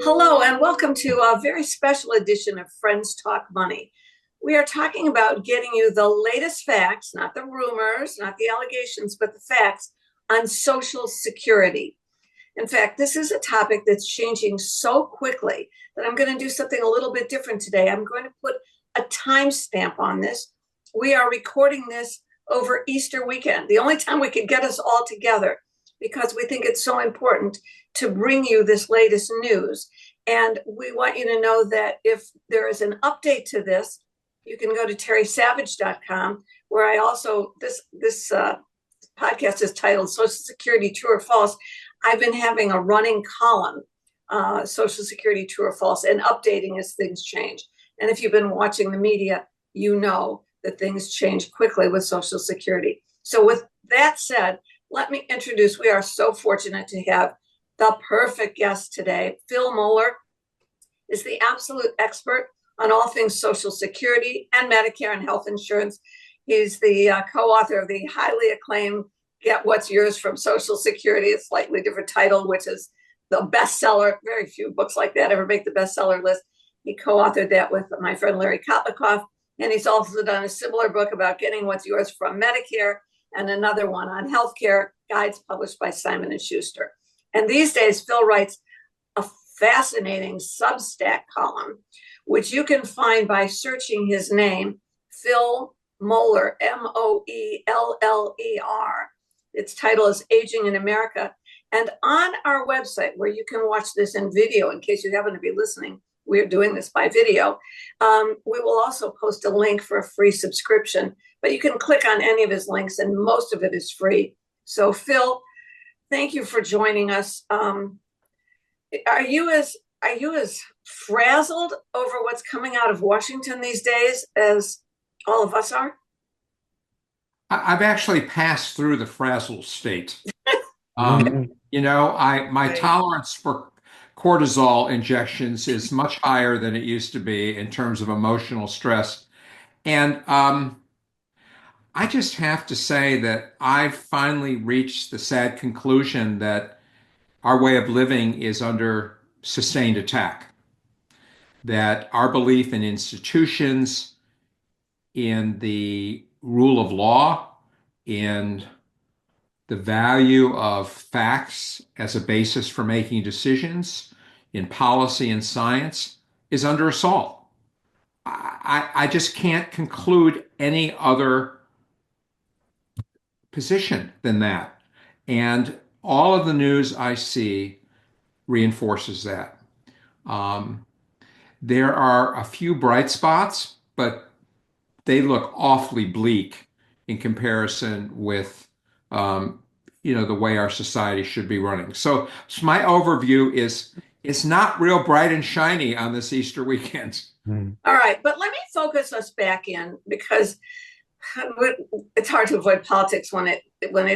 Hello, and welcome to a very special edition of Friends Talk Money. We are talking about getting you the latest facts, not the rumors, not the allegations, but the facts on Social Security. In fact, this is a topic that's changing so quickly that I'm going to do something a little bit different today. I'm going to put a timestamp on this. We are recording this over Easter weekend, the only time we could get us all together, because we think it's so important to bring you this latest news. And we want you to know that if there is an update to this, you can go to terrysavage.com, where I also, this podcast is titled Social Security True or False. I've been having a running column, Social Security True or False, and updating as things change. And if you've been watching the media, you know that things change quickly with Social Security. So with that said, let me introduce, we are so fortunate to have the perfect guest today. Phil Moeller is the absolute expert on all things Social Security and Medicare and health insurance. He's the co-author of the highly acclaimed Get What's Yours from Social Security, a slightly different title, which is the bestseller. Very few books like that ever make the bestseller list. He co-authored that with my friend Larry Kotlikoff, and he's also done a similar book about getting what's yours from Medicare and another one on healthcare guides published by Simon & Schuster. And these days, Phil writes a fascinating Substack column, which you can find by searching his name, Phil Moeller, Moeller. Its title is Aging in America. And on our website, where you can watch this in video, in case you happen to be listening, we're doing this by video. We will also post a link for a free subscription, but you can click on any of his links, and most of it is free. So, Phil, thank you for joining us. Are you as frazzled over what's coming out of Washington these days as all of us are? I've actually passed through the frazzle state. Mhm. My tolerance for cortisol injections is much higher than it used to be in terms of emotional stress. And I just have to say that I've finally reached the sad conclusion that our way of living is under sustained attack, that our belief in institutions, in the rule of law, in the value of facts as a basis for making decisions in policy and science is under assault. I just can't conclude any other position than that. And all of the news I see reinforces that. Um, there are a few bright spots, but they look awfully bleak in comparison with the way our society should be running. So my overview is it's not real bright and shiny on this Easter weekend. Mhm. All right, but let me focus us back in, because it's hard to avoid politics when it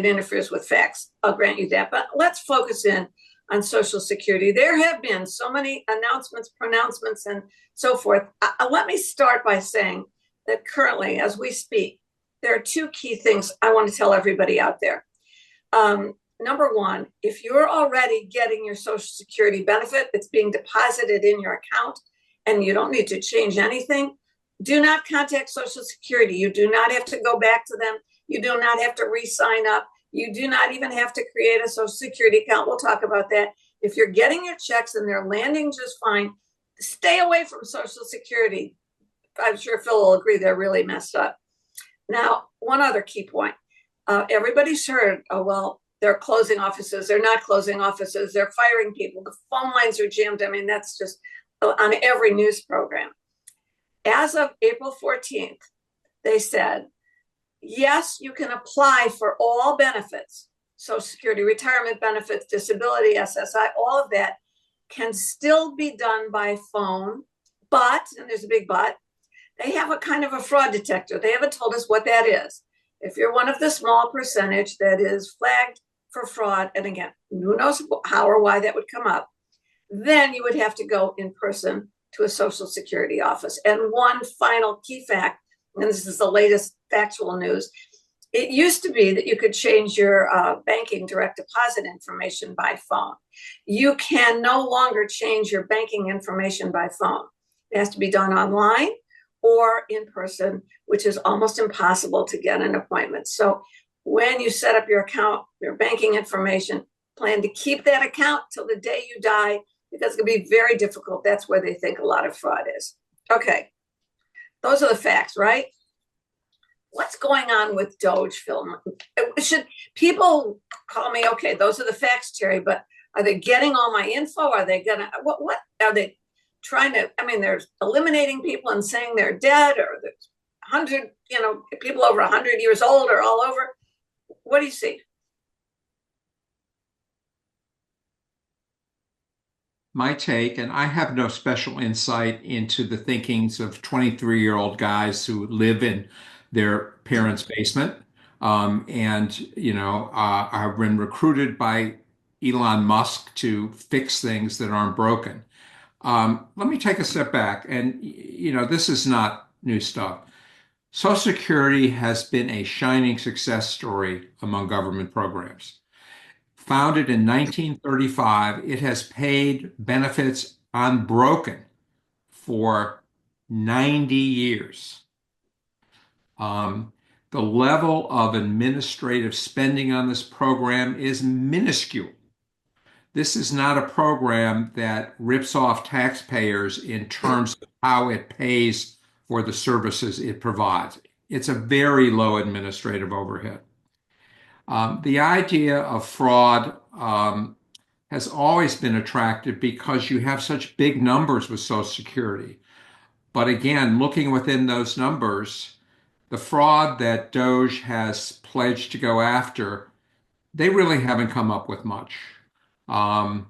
interferes with facts. I'll grant you that, but let's focus in on Social Security. There have been so many announcements, pronouncements, and so forth. Let me start by saying that currently, as we speak, there are two key things I want to tell everybody out there. Number one, if you're already getting your Social Security benefit, it's being deposited in your account and you don't need to change anything, do not contact Social Security. You do not have to go back to them. You do not have to re-sign up. You do not even have to create a Social Security account. We'll talk about that. If you're getting your checks and they're landing just fine, stay away from Social Security. I'm sure Phil will agree they're really messed up. Now, one other key point. Everybody's heard, oh, well, they're closing offices. They're not closing offices. They're firing people. The phone lines are jammed. I mean, that's just on every news program. As of April 14th, they said, yes, you can apply for all benefits, Social Security, retirement benefits, disability, SSI, all of that can still be done by phone. But, and there's a big but, they have a kind of a fraud detector. They haven't told us what that is. If you're one of the small percentage that is flagged for fraud, and again, who knows how or why that would come up, then you would have to go in person to a Social Security office. And one final key fact, and this is the latest factual news, It used to be that you could change your banking direct deposit information by phone. You can no longer change your banking information by phone. It has to be done online or in person, which is almost impossible to get an appointment. So when you set up your account, your banking information, plan to keep that account till the day you die because it's going to be very difficult. That's where they think a lot of fraud is. Okay, those are the facts, right? What's going on with Doge film? Should people call me? Okay, those are the facts, Terry. But are they getting all my info? Are they gonna what are they trying to? I mean, they're eliminating people and saying they're dead, or there's 100, people over 100 years old are all over. What do you see? My take, and I have no special insight into the thinkings of 23-year-old guys who live in their parents' basement. I've been recruited by Elon Musk to fix things that aren't broken. Let me take a step back. And, this is not new stuff. Social Security has been a shining success story among government programs. Founded in 1935, it has paid benefits unbroken for 90 years. The level of administrative spending on this program is minuscule. This is not a program that rips off taxpayers in terms of how it pays for the services it provides. It's a very low administrative overhead. The idea of fraud has always been attractive because you have such big numbers with Social Security. But again, looking within those numbers, the fraud that Doge has pledged to go after, they really haven't come up with much. Um,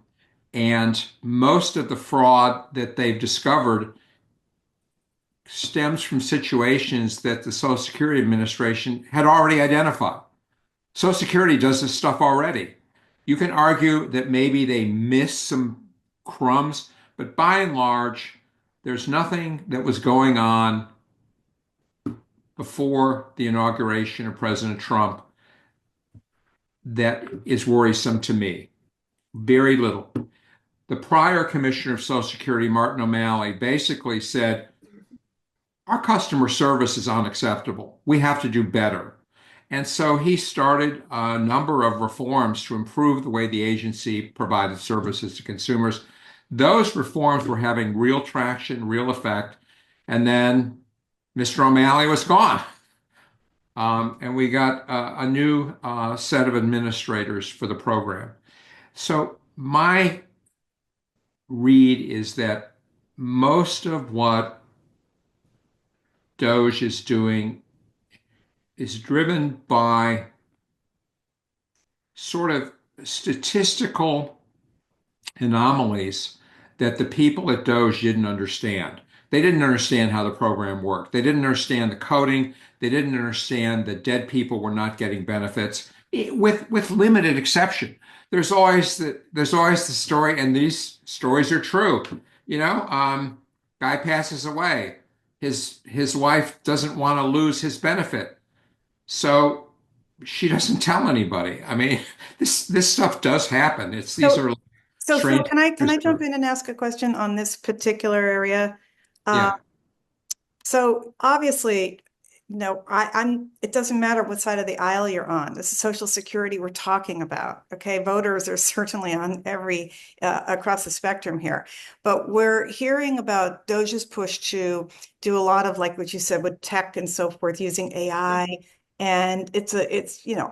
and most of the fraud that they've discovered stems from situations that the Social Security Administration had already identified. Social Security does this stuff already. You can argue that maybe they missed some crumbs, but by and large, there's nothing that was going on before the inauguration of President Trump that is worrisome to me. Very little. The prior Commissioner of Social Security, Martin O'Malley, basically said, our customer service is unacceptable. We have to do better. And so he started a number of reforms to improve the way the agency provided services to consumers. Those reforms were having real traction, real effect. And then Mr. O'Malley was gone. And we got a new set of administrators for the program. So my read is that most of what Doge is doing is driven by sort of statistical anomalies that the people at Doge didn't understand. They didn't understand how the program worked. They didn't understand the coding. They didn't understand that dead people were not getting benefits, with limited exception. There's always the story, and these stories are true. Guy passes away. His wife doesn't want to lose his benefit, so she doesn't tell anybody. I mean, this stuff does happen. These So, are so Phil, strange. can I jump in and ask a question on this particular area? Uh, Yeah. so obviously, it doesn't matter what side of the aisle you're on. This is Social Security we're talking about. Okay, voters are certainly on every across the spectrum here, but we're hearing about Doge's push to do a lot of like what you said with tech and so forth using AI. And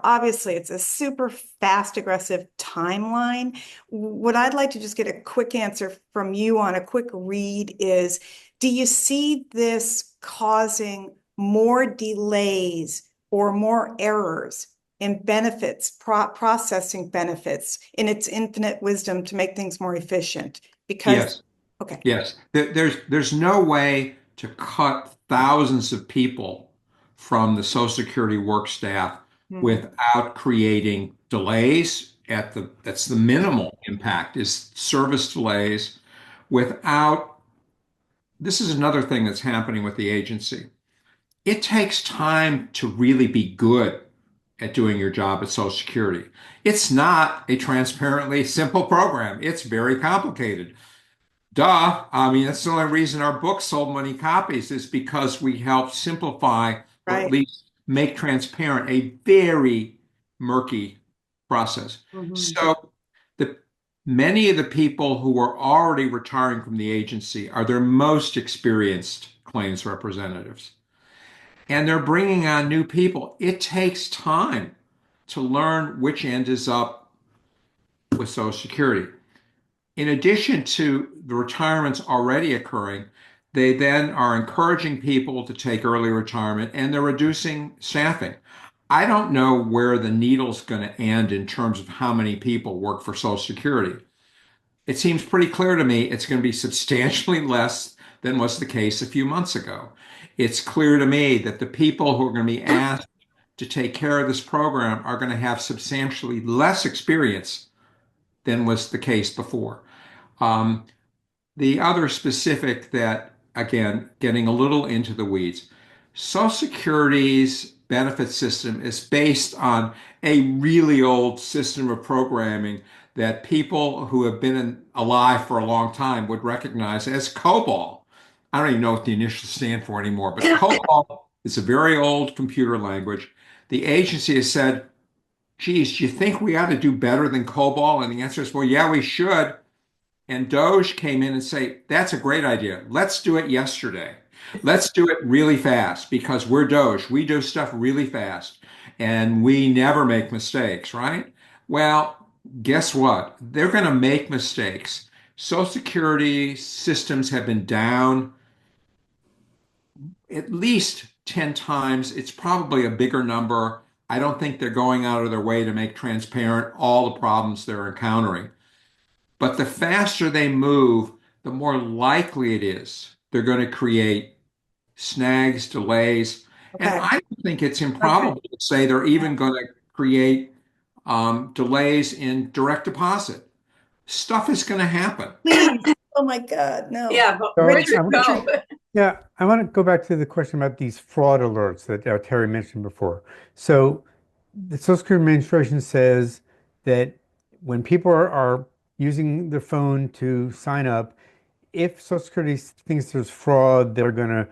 obviously it's a super fast, aggressive timeline. What I'd like to just get a quick answer from you on a quick read is, do you see this causing more delays or more errors in benefits, processing benefits in its infinite wisdom to make things more efficient? Because, Yes. okay. Yes. There's no way to cut thousands of people from the Social Security work staff Mhm. without creating delays that's the minimal impact is service delays without this is another thing that's happening with the agency. It takes time to really be good at doing your job at Social Security. It's not a transparently simple program. It's very complicated. Duh. I mean, that's the only reason our book sold many copies is because we helped simplify or at Right. least make transparent a very murky process. Mhm. So the many of the people who are already retiring from the agency are their most experienced claims representatives. And they're bringing on new people. It takes time to learn which end is up with Social Security. In addition to the retirements already occurring, they then are encouraging people to take early retirement and they're reducing staffing. I don't know where the needle's going to end in terms of how many people work for Social Security. It seems pretty clear to me it's going to be substantially less than was the case a few months ago. It's clear to me that the people who are going to be asked to take care of this program are going to have substantially less experience than was the case before. Um, the other specific that, again, getting a little into the weeds, Social Security's benefit system is based on a really old system of programming that people who have alive for a long time would recognize as COBOL. I don't even know what the initials stand for anymore, but COBOL is a very old computer language. The agency has said, geez, do you think we ought to do better than COBOL? And the answer is, well, yeah, we should. And Doge came in and say, that's a great idea. Let's do it yesterday. Let's do it really fast because we're Doge. We do stuff really fast and we never make mistakes, right? Well, guess what? They're going to make mistakes. Social Security systems have been down at least 10 times. It's probably a bigger number. I don't think they're going out of their way to make transparent all the problems they're encountering. But the faster they move, the more likely it is they're going to create snags, delays. And Okay. I don't think it's Okay. improbable to say they're even going to create delays in direct deposit. Stuff is going to happen. Please. Oh my God, no. Yeah, but So Richard, Richard, I want, go. Richard. yeah, I want to go back to the question about these fraud alerts that Terry mentioned before. So the Social Security Administration says that when people are using their phone to sign up, if Social Security thinks there's fraud, they're going to,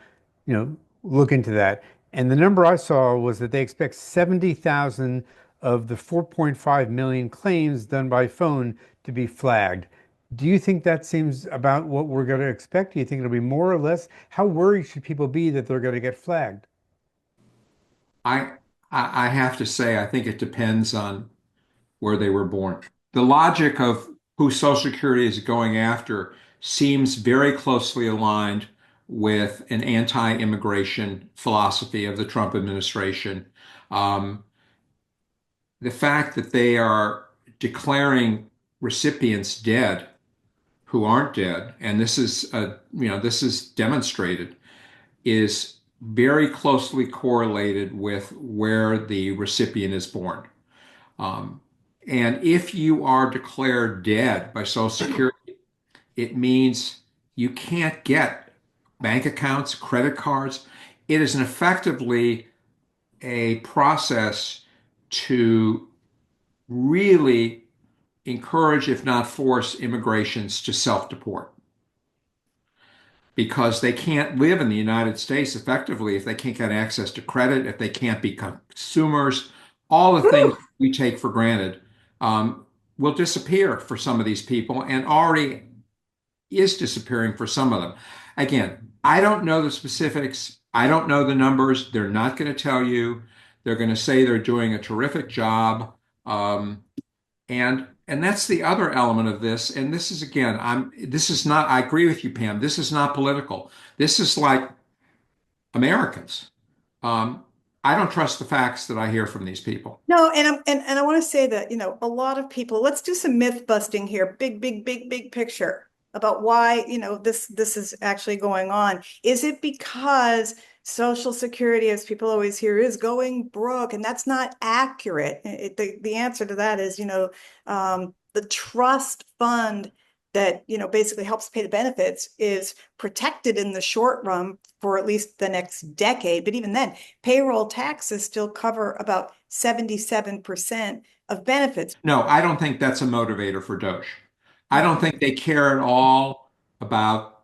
look into that. And the number I saw was that they expect 70,000 of the 4.5 million claims done by phone to be flagged. Do you think that seems about what we're going to expect? Do you think it'll be more or less? How worried should people be that they're going to get flagged? I I have to say I think it depends on where they were born. The logic of who Social Security is going after seems very closely aligned with an anti-immigration philosophy of the Trump administration. Um, the fact that they are declaring recipients dead who aren't dead, and this is demonstrated, is very closely correlated with where the recipient is born. Um, and if you are declared dead by Social Security, it means you can't get bank accounts, credit cards. It is effectively a process to really encourage, if not force, immigrations to self-deport because they can't live in the United States effectively if they can't get access to credit, if they can't be consumers, all the things we take for granted will disappear for some of these people and already is disappearing for some of them. Again, I don't know the specifics. I don't know the numbers. They're not going to tell you. They're going to say they're doing a terrific job. And that's the other element of this. And this is again, this is not, I agree with you, Pam. This is not political. This is like Americans. Um, I don't trust the facts that I hear from these people. No, and I want to say that, a lot of people, let's do some myth busting here. Big picture about why, this is actually going on. Is it because Social Security, as people always hear, is going broke? And that's not accurate. The answer to that is, the trust fund that, basically helps pay the benefits is protected in the short run for at least the next decade. But even then, payroll taxes still cover about 77% of benefits. No, I don't think that's a motivator for Doge. I don't Mm-hmm. think they care at all about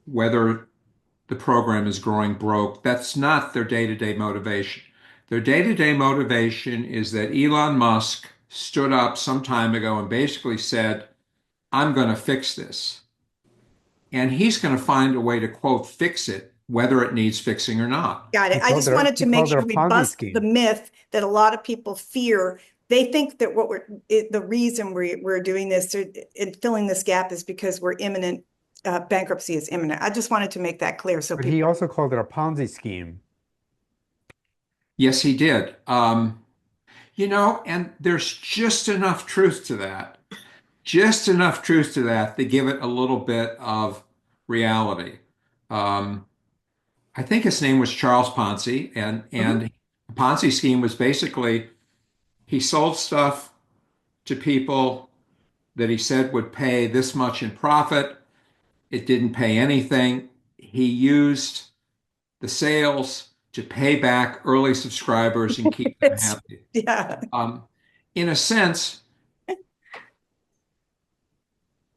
whether the program is growing broke. That's not their day-to-day motivation. Their day-to-day motivation is that Elon Musk stood up some time ago and basically said, I'm going to fix this. And he's going to find a way to, quote, fix it, whether it needs fixing or not. Got it. I just wanted He to make called it sure a we Ponzi bust the scheme. myth that a lot of people fear. They think that the reason we're doing this and filling this gap is because we're imminent, bankruptcy is imminent. I just wanted to make that clear so But he people. also called it a Ponzi scheme. Yes, he did. And there's just enough truth to that, to give it a little bit of reality. Um, I think his name was Charles Ponzi, and Mhm. and the Ponzi scheme was basically he sold stuff to people that he said would pay this much in profit. It didn't pay anything. He used the sales to pay back early subscribers and keep them It's, happy. yeah. Um, in a sense,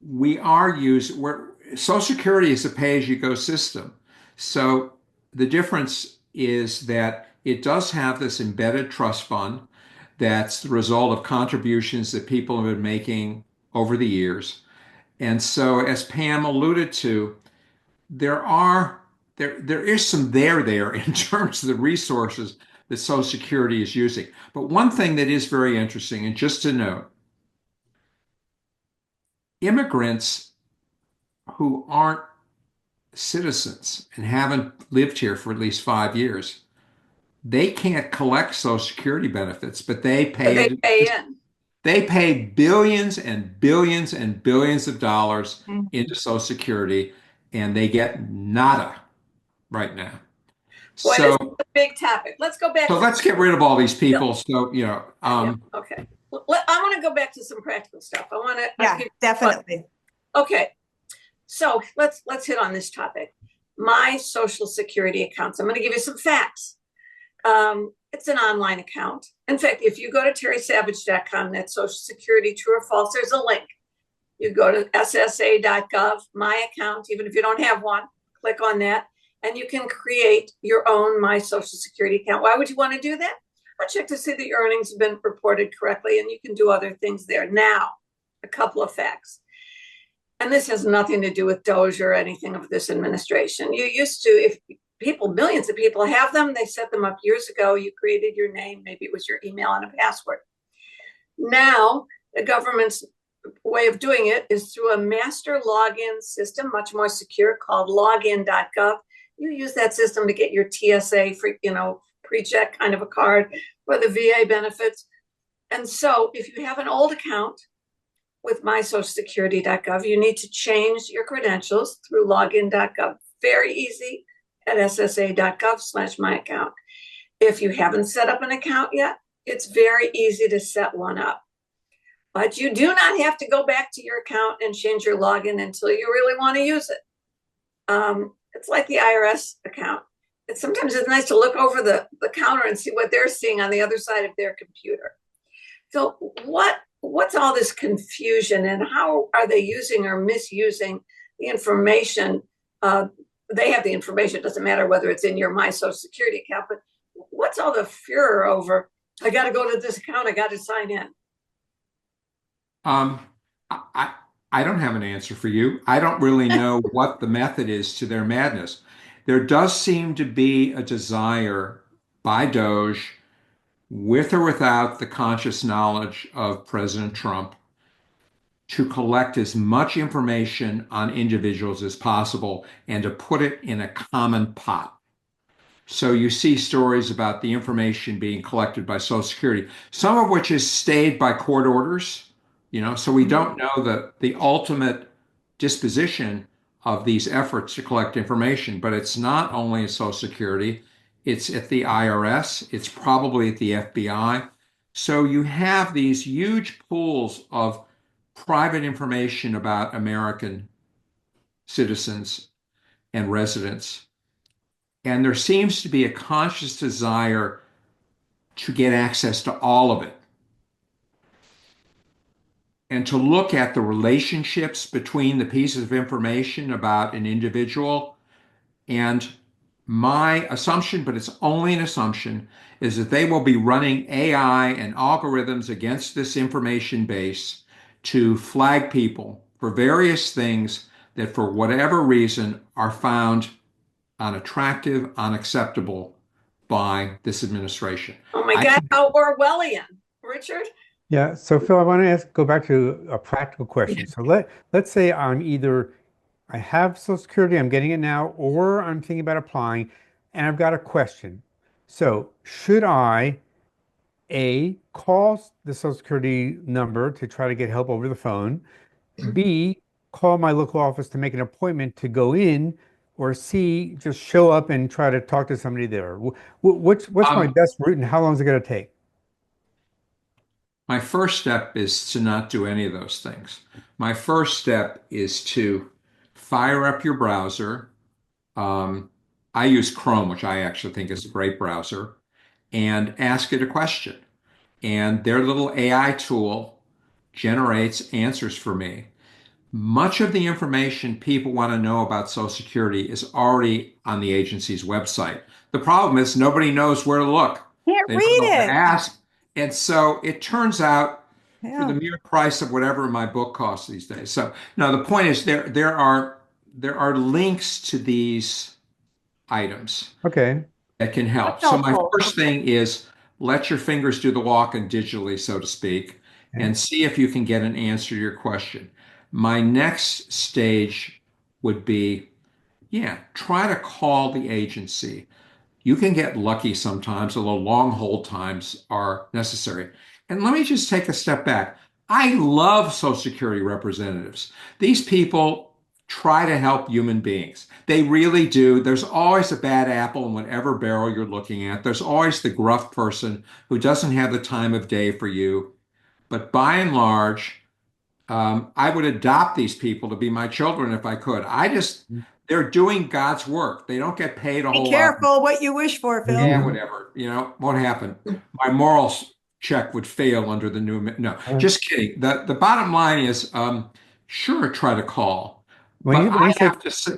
we're Social Security is a pay-as-you-go system. So the difference is that it does have this embedded trust fund that's the result of contributions that people have been making over the years. And so, as Pam alluded to, there are there is some there in terms of the resources that Social Security is using. But one thing that is very interesting, and just to note, immigrants who aren't citizens and haven't lived here for at least 5 years, they can't collect Social Security benefits, but they But pay they it. pay in. They pay billions and billions and billions of dollars Mhm. into Social Security, and they get nada right now. Boy, this So, is a big topic. Let's go back so to let's get rid of all these no, people. So, yeah, okay. I want to go back to some practical stuff. I want to Yeah, definitely. okay. So let's hit on this topic. My Social Security accounts. I'm going to give you some facts. It's an online account. In fact, if you go to terrysavage.com, that's Social Security, true or false, there's a link. You go to ssa.gov, my account, even if you don't have one, click on that, and you can create your own My Social Security account. Why would you want to do that? I'll check to see that your earnings have been reported correctly, and you can do other things there. Now, a couple of facts. And this has nothing to do with Doge or anything of this administration. You used to, if millions of people have them, they set them up years ago. You created your name, maybe it was your email and a password. Now, the government's way of doing it is through a master login system, much more secure, called login.gov. You use that system to get your TSA for, pre-check kind of a card for the VA benefits. And so if you have an old account with mysocialsecurity.gov, you need to change your credentials through login.gov. Very easy at ssa.gov/myaccount. If you haven't set up an account yet, it's very easy to set one up. But you do not have to go back to your account and change your login until you really want to use it. It's like the IRS account. Sometimes it's nice to look over the counter and see what they're seeing on the other side of their computer. So what's all this confusion, and how are they using or misusing the information? They have the information. It doesn't matter whether it's in your My Social Security account, but what's all the furor over, I got to go to this account, I got to sign in? um, I, I don't have an answer for you. I don't really know what the method is to their madness. There does seem to be a desire by Doge, with or without the conscious knowledge of President Trump, to collect as much information on individuals as possible and to put it in a common pot. So you see stories about the information being collected by Social Security, some of which is stayed by court orders, so we don't know the ultimate disposition of these efforts to collect information, but it's not only at Social Security, it's at the IRS, it's probably at the FBI. So you have these huge pools of private information about American citizens and residents. And there seems to be a conscious desire to get access to all of it and to look at the relationships between the pieces of information about an individual. And my assumption, but it's only an assumption, is that they will be running AI and algorithms against this information base to flag people for various things that, for whatever reason, are found unattractive, unacceptable by this administration. Oh my I God, think how Orwellian, Richard. Yeah, so Phil, I want to go back to a practical question. So let's say I have Social Security, I'm getting it now, or I'm thinking about applying, and I've got a question. So should I A, call the Social Security number to try to get help over the phone, B, call my local office to make an appointment to go in, or C, just show up and try to talk to somebody there? What's my um, best route and how long is it going to take? my first step is to not do any of those things. My first step is to fire up your browser. Um, I use Chrome, which I actually think is a great browser, and ask it a question. And their little AI tool generates answers for me. Much of the information people want to know about Social Security is already on the agency's website. The problem is nobody knows where to look. Can't They don't read know where to it. ask. And so it turns out for the Yeah. mere price of whatever my book costs these days. So now the point is there are links to these items Okay. that can help. That's So my helpful. first thing is let your fingers do the walking digitally, so to speak, Okay. and see if you can get an answer to your question. My next stage would be, yeah, try to call the agency. You can get lucky sometimes, although long hold times are necessary. And let me just take a step back. I love Social Security representatives. These people try to help human beings. They really do. There's always a bad apple in whatever barrel you're looking at. There's always the gruff person who doesn't have the time of day for you. But by and large, I would adopt these people to be my children if I could. They're doing God's work. They don't get paid a Be whole lot. careful what you wish for, Phil. Yeah, whatever. Won't happen. My morals check would fail under the new. No, just kidding. The bottom line is, sure, try to call, When but you when you say when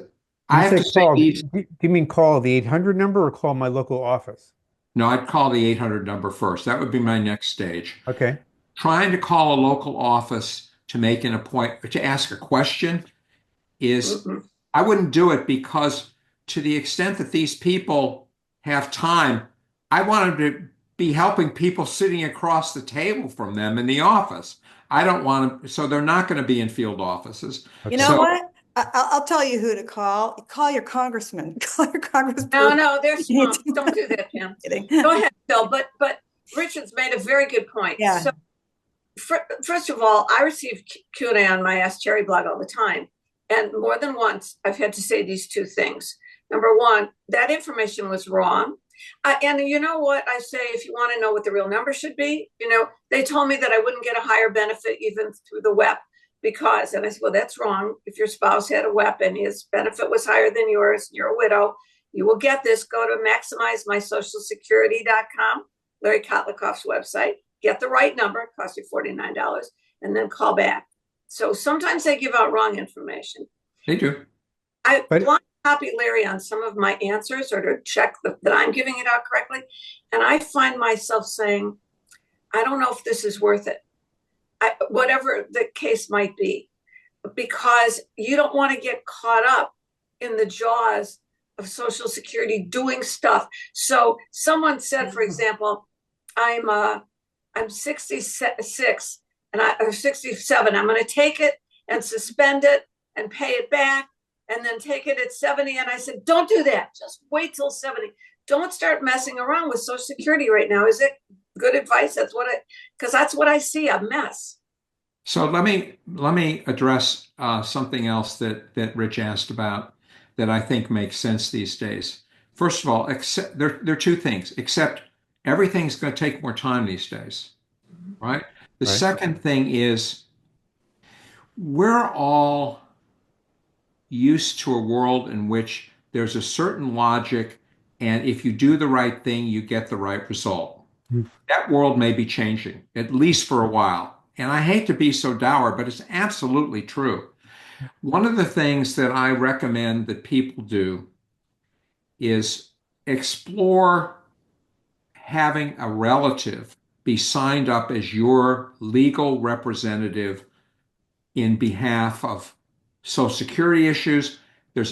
I you have say to say call, these. do you mean call the 800 number or call my local office? No, I'd call the 800 number first. That would be my next stage. Okay. Trying to call a local office to make an appointment, to ask a question is, Mm-mm. I wouldn't do it because to the extent that these people have time, I want them to be helping people sitting across the table from them in the office. I don't want them, so they're not going to be in field offices. You Okay. know So what? I'll tell you who to call. Call your congressman. Call your No, congressperson. no, they're swamps. Don't do that, Pam. Kidding. Go ahead, Phil. But Richard's made a very good point. Yeah. So first of all, I receive Q&A on my Ask Cherry blog all the time. And more than once, I've had to say these two things. Number one, that information was wrong. And you know what I say, if you want to know what the real number should be, they told me that I wouldn't get a higher benefit even through the WEP because, and I said, well, that's wrong. If your spouse had a WEP and his benefit was higher than yours, and you're a widow, you will get this. Go to maximizemysocialsecurity.com, Larry Kotlikoff's website, get the right number, it costs you $49, and then call back. So sometimes they give out wrong information. they do. I But want to copy Larry on some of my answers or to check that I'm giving it out correctly. And I find myself saying, I don't know if this is worth it, whatever the case might be, because you don't want to get caught up in the jaws of Social Security doing stuff. So someone said, for example, I'm 66 and or 67. I'm going to take it and suspend it and pay it back and then take it at 70. And I said, don't do that. Just wait till 70. Don't start messing around with Social Security right now. Is it good advice? Because that's what I see, a mess. So let me address something else that Rich asked about that I think makes sense these days. First of all, there are two things. Except everything's going to take more time these days, right? The right. second thing is we're all used to a world in which there's a certain logic, and if you do the right thing, you get the right result. That world may be changing, at least for a while. And I hate to be so dour, but it's absolutely true. One of the things that I recommend that people do is explore having a relative be signed up as your legal representative in behalf of Social Security issues. There's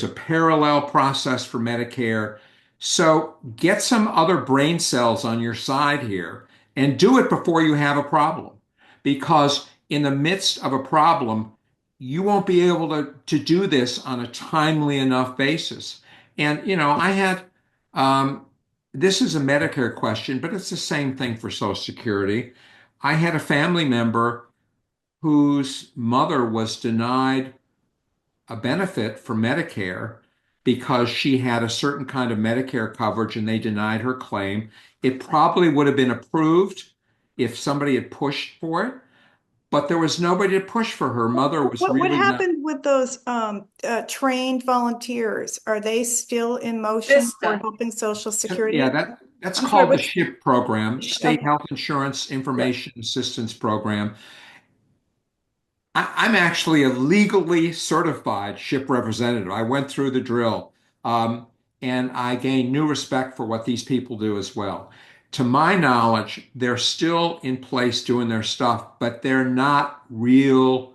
a parallel process for Medicare. So get some other brain cells on your side here and do it before you have a problem. Because in the midst of a problem, you won't be able to do this on a timely enough basis. And, I had, um, this is a Medicare question, but it's the same thing for Social Security. I had a family member whose mother was denied a benefit for Medicare because she had a certain kind of Medicare coverage and they denied her claim. It probably would have been approved if somebody had pushed for it, but there was nobody to push for her. Mother was What really not. happened with those trained volunteers? Are they still in motion for Vista. helping Social Yeah, Security? that's I'm sorry, called the what's SHIP program, State okay. Health Insurance Yeah. Information Assistance Program. I'm actually a legally certified ship representative. I went through the drill, and I gained new respect for what these people do as well. To my knowledge, they're still in place doing their stuff, but they're not real.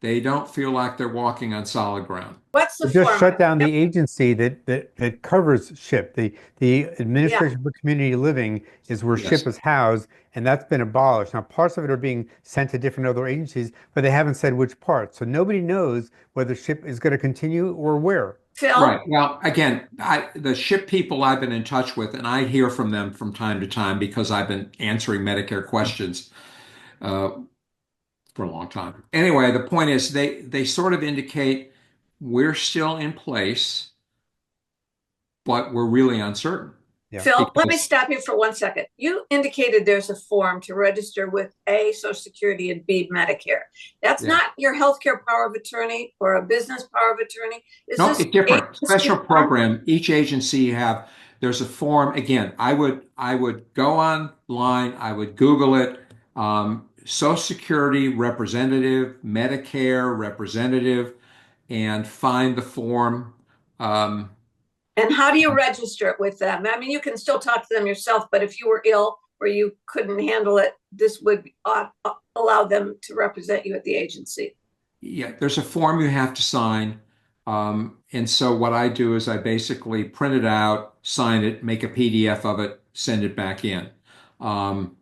They don't feel like they're walking on solid ground. What's the We just shut format? down the agency that covers SHIP. The Yeah, Administration for Community Living is where Yes. SHIP is housed, and that's been abolished. Now, parts of it are being sent to different other agencies, but they haven't said which parts. So nobody knows whether SHIP is going to continue or where. Phil. Right. Well, again, the ship people I've been in touch with, and I hear from them from time to time because I've been answering Medicare questions uh, for a long time. Anyway, the point is they sort of indicate we're still in place, but we're really uncertain Yeah. Phil, let me because stop you for 1 second. You indicated there's a form to register with A, Social Security, and B, Medicare. That's yeah. not your healthcare power of attorney or a business power of attorney. Is No, this it's different. agency Special form? program. Each agency have there's a form. Again, I would go online, I would Google it. Social Security representative, Medicare representative, and find the form. Um, And how do you register it with them? I mean, you can still talk to them yourself, but if you were ill or you couldn't handle it, this would allow them to represent you at the agency. yeah, there's a form you have to sign. And so what I do is I basically print it out, sign it, make a PDF of it, send it back in. Um,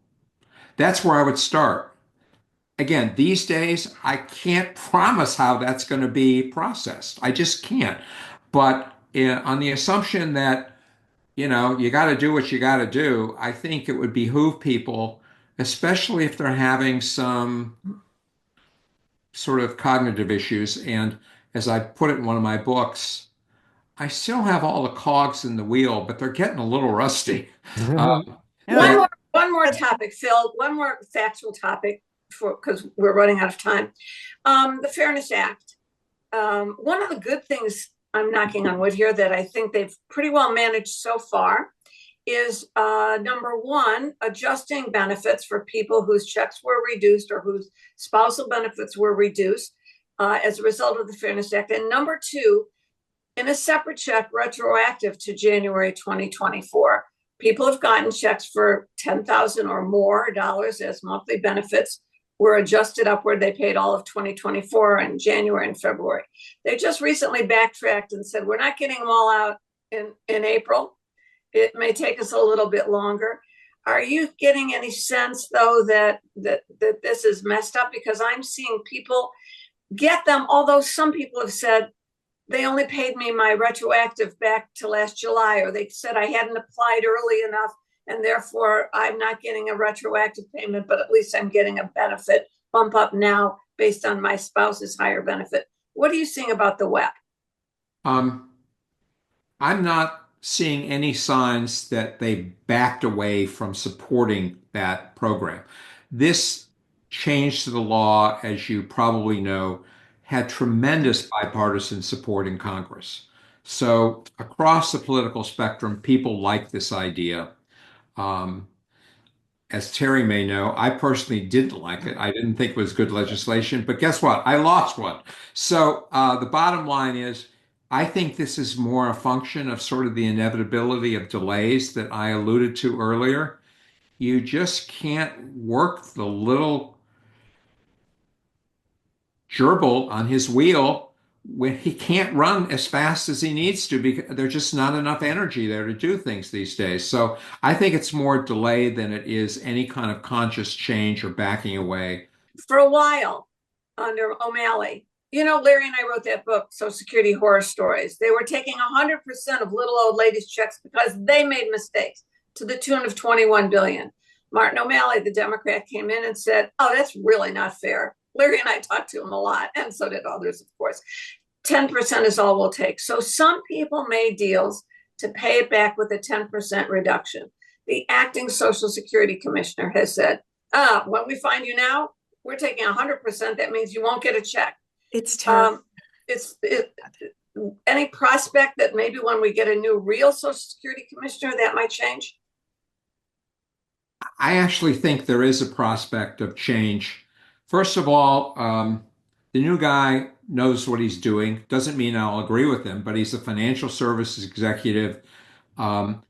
that's where I would start. Again, these days, I can't promise how that's going to be processed. I just can't. But on the assumption that, you got to do what you got to do, I think it would behoove people, especially if they're having some sort of cognitive issues. And as I put it in one of my books, I still have all the cogs in the wheel, but they're getting a little rusty. Yeah, One That more, one more that- topic, Phil. One more factual topic for because we're running out of time. The Fairness Act. One of the good things I'm knocking on wood here that I think they've pretty well managed so far is number one, adjusting benefits for people whose checks were reduced or whose spousal benefits were reduced as a result of the Fairness Act. And number two, in a separate check retroactive to January 2024. People have gotten checks for $10,000 or more dollars as monthly benefits were adjusted upward. They paid all of 2024 in January and February. They just recently backtracked and said, we're not getting them all out in April. It may take us a little bit longer. Are you getting any sense, though, that this is messed up? Because I'm seeing people get them, although some people have said, they only paid me my retroactive back to last July, or they said I hadn't applied early enough and therefore I'm not getting a retroactive payment, but at least I'm getting a benefit bump up now based on my spouse's higher benefit. What are you seeing about the WEP? um, I'm not seeing any signs that they backed away from supporting that program. This change to the law, as you probably know, had tremendous bipartisan support in Congress. So across the political spectrum, people like this idea. Um, as Terry may know, I personally didn't like it. I didn't think it was good legislation, but guess what? I lost one. So the bottom line is, I think this is more a function of sort of the inevitability of delays that I alluded to earlier. You just can't work the little gerbil on his wheel when he can't run as fast as he needs to because there's just not enough energy there to do things these days. So I think it's more delayed than it is any kind of conscious change or backing away. For a while under O'Malley, you know, Larry and I wrote that book, Social Security Horror Stories. They were taking 100% of little old ladies' checks because they made mistakes to the tune of 21 billion. Martin O'Malley, the Democrat, came in and said, "Oh, that's really not fair." Larry and I talked to him a lot, and so did others, of course. 10% is all we'll take. So some people made deals to pay it back with a 10% reduction. The acting Social Security Commissioner has said, when we find you now, we're taking 100%. That means you won't get a check. It's terrible. Any prospect that maybe when we get a new real Social Security Commissioner, that might change? I actually think there is a prospect of change. First of all, the new guy knows what he's doing. Doesn't mean I'll agree with him, but he's a financial services executive. Um,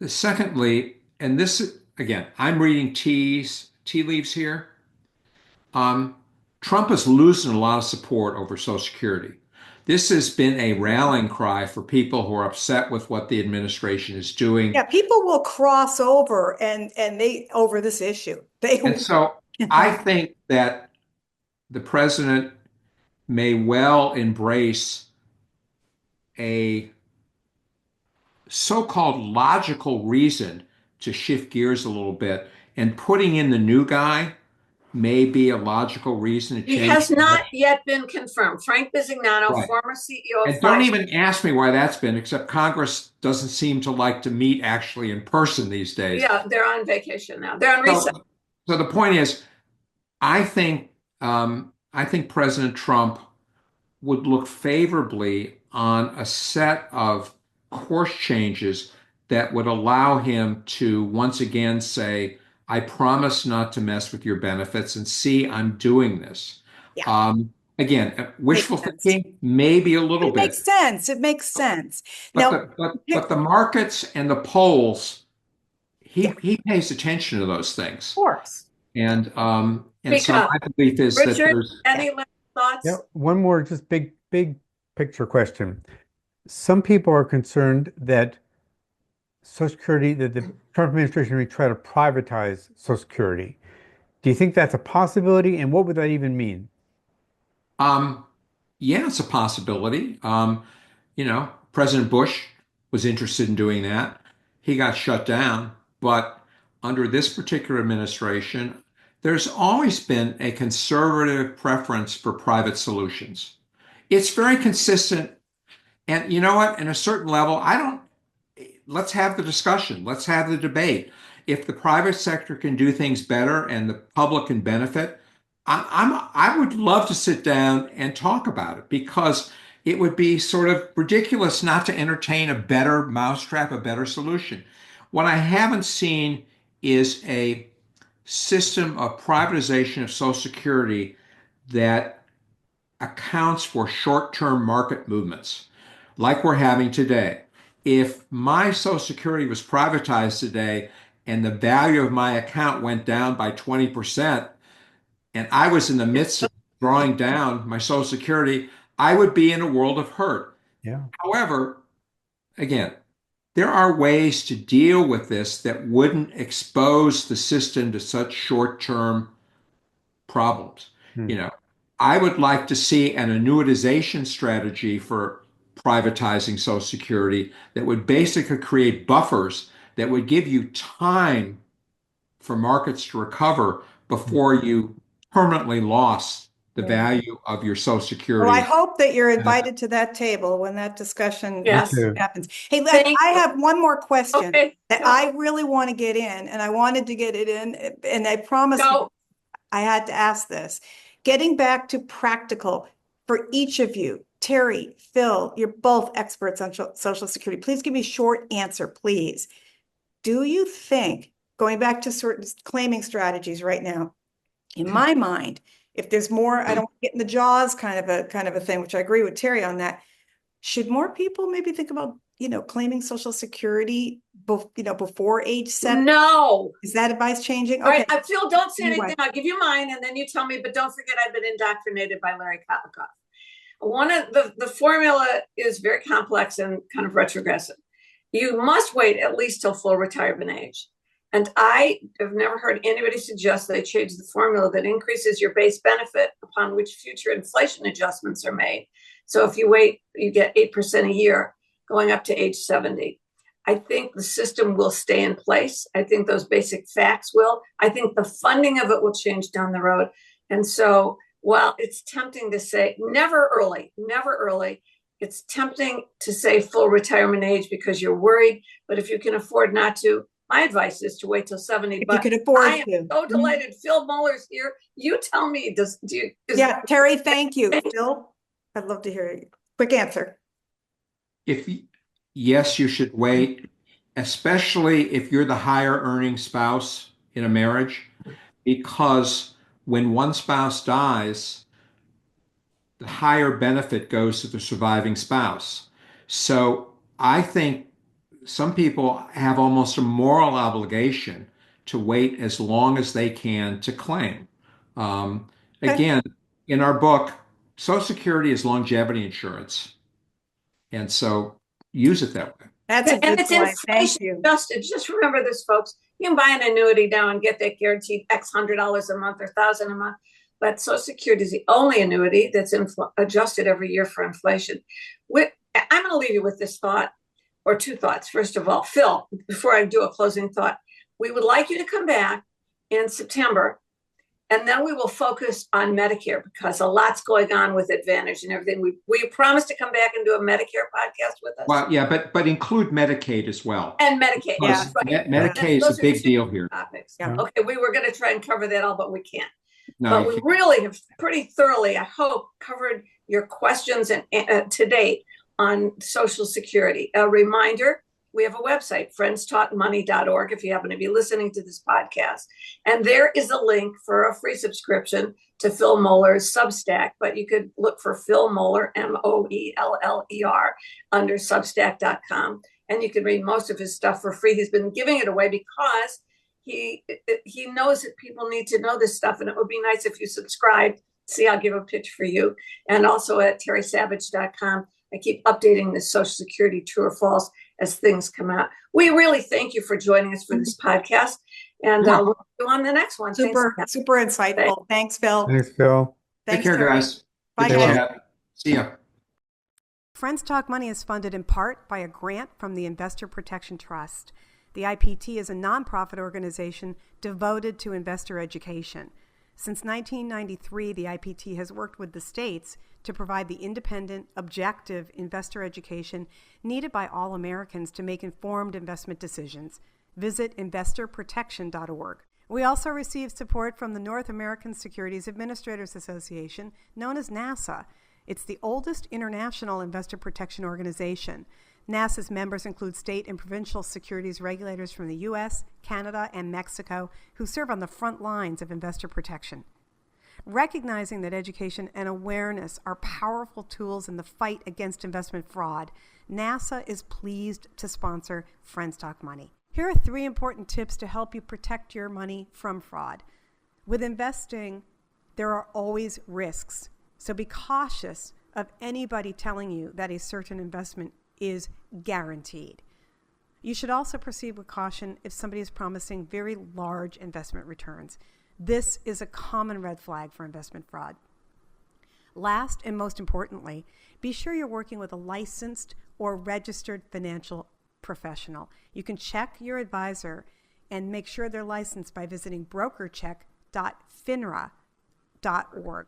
Secondly, and this again, I'm reading tea leaves here. Um, Trump is losing a lot of support over Social Security. This has been a rallying cry for people who are upset with what the administration is doing. Yeah, people will cross over and they over this issue. And so I think that the president may well embrace a so-called logical reason to shift gears a little bit, and putting in the new guy may be a logical reason to change. He has not yet been confirmed. Frank Bisignano, Right. former CEO of And don't Pfizer. even ask me why that's been, except Congress doesn't seem to like to meet actually in person these days. Yeah, they're on vacation now. They're on recess. So the point is, I think President Trump would look favorably on a set of course changes that would allow him to once again say, I promise not to mess with your benefits, and see, I'm doing this. Yeah. Again, wishful thinking, maybe a little It bit. makes sense. It makes sense. But the markets and the polls, he pays attention to those things. Of course. And so my belief is Richard, that there's any thoughts? Yeah, one more just big picture question. Some people are concerned that Social Security, that the Trump administration may try to privatize Social Security. Do you think that's a possibility, and what would that even mean? Yeah, it's a possibility. President Bush was interested in doing that. He got shut down. But under this particular administration, there's always been a conservative preference for private solutions. It's very consistent. And you know what? In a certain level, let's have the discussion. Let's have the debate. If the private sector can do things better and the public can benefit, I would love to sit down and talk about it, because it would be sort of ridiculous not to entertain a better mousetrap, a better solution. What I haven't seen is a system of privatization of Social Security that accounts for short-term market movements like we're having today. If my Social Security was privatized today and the value of my account went down by 20%, and I was in the midst of drawing down my Social Security, I would be in a world of hurt. Yeah. However, again, there are ways to deal with this that wouldn't expose the system to such short-term problems. I would like to see an annuitization strategy for privatizing Social Security that would basically create buffers that would give you time for markets to recover before you permanently lost the value of your Social Security. Well, I hope that you're invited to that table when that discussion happens. Hey, I have one more question that I really want to get in, and I wanted to get it in, and I promise I had to ask this. Getting back to practical for each of you, Terry, Phil, you're both experts on Social Security. Please give me a short answer, please. Do you think, going back to certain claiming strategies right now, in my mind, if there's more, I don't want to get in the jaws kind of a thing, which I agree with Terry on that. Should more people maybe think about, claiming Social Security, before age 7? No. Is that advice changing? All Okay. right, Phil, don't say Anyway. anything. I'll give you mine, and then you tell me. But don't forget, I've been indoctrinated by Larry Kotlikov. One of the formula is very complex and kind of retrogressive. You must wait at least till full retirement age. And I have never heard anybody suggest they change the formula that increases your base benefit upon which future inflation adjustments are made. So if you wait, you get 8% a year going up to age 70. I think the system will stay in place. I think those basic facts will. I think the funding of it will change down the road. And so while it's tempting to say never early, it's tempting to say full retirement age because you're worried. But if you can afford not to, my advice is to wait till 70. But you could afford I am so delighted. Phil Moeller's here. You tell me, yeah, Terry, thank you. Phil, I'd love to hear you. Quick answer. Yes, you should wait, especially if you're the higher earning spouse in a marriage, because when one spouse dies, the higher benefit goes to the surviving spouse. So I think some people have almost a moral obligation to wait as long as they can to claim. Again, in our book, Social Security is longevity insurance. And so use it that way. That's a good point. Thank you. Just remember this, folks. You can buy an annuity now and get that guaranteed X $100 a month or $1,000 a month. But Social Security is the only annuity that's adjusted every year for inflation. I'm going to leave you with this thought, or two thoughts. First of all, Phil, before I do a closing thought, we would like you to come back in September, and then we will focus on Medicare because a lot's going on with Advantage and everything. We promised to come back and do a Medicare podcast with us. Well, yeah, but include Medicaid as well. And Medicaid. Yeah. Right. Medicaid is a big deal here. Topics. Yeah. Okay, we were going to try and cover that all, but we can't. No, but we really have pretty thoroughly, I hope, covered your questions to date on Social Security. A reminder, we have a website, friendstalkmoney.org, if you happen to be listening to this podcast. And there is a link for a free subscription to Phil Moeller's Substack, but you could look for Phil Moeller, Moeller, under substack.com. And you can read most of his stuff for free. He's been giving it away because he knows that people need to know this stuff, and it would be nice if you subscribed. See, I'll give a pitch for you. And also at terrysavage.com. I keep updating the Social Security true or false as things come out. We really thank you for joining us for this podcast. And we'll do on the next one. Super insightful. Thanks, Phil. Thanks, Phil. Take care, guys. Bye, Good guys. chat. See ya. Friends Talk Money is funded in part by a grant from the Investor Protection Trust. The IPT is a nonprofit organization devoted to investor education. Since 1993, the IPT has worked with the states to provide the independent, objective investor education needed by all Americans to make informed investment decisions. Visit investorprotection.org. We also receive support from the North American Securities Administrators Association, known as NASA. It's the oldest international investor protection organization. NASA's members include state and provincial securities regulators from the U.S., Canada, and Mexico who serve on the front lines of investor protection. Recognizing that education and awareness are powerful tools in the fight against investment fraud, NASA is pleased to sponsor Friends Talk Money. Here are 3 important tips to help you protect your money from fraud. With investing, there are always risks, so be cautious of anybody telling you that a certain investment is guaranteed. You should also proceed with caution if somebody is promising very large investment returns. This is a common red flag for investment fraud. Last and most importantly, be sure you're working with a licensed or registered financial professional. You can check your advisor and make sure they're licensed by visiting brokercheck.finra.org.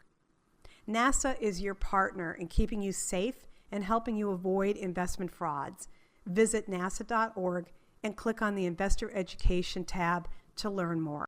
NASA is your partner in keeping you safe and helping you avoid investment frauds. Visit nasa.org and click on the Investor Education tab to learn more.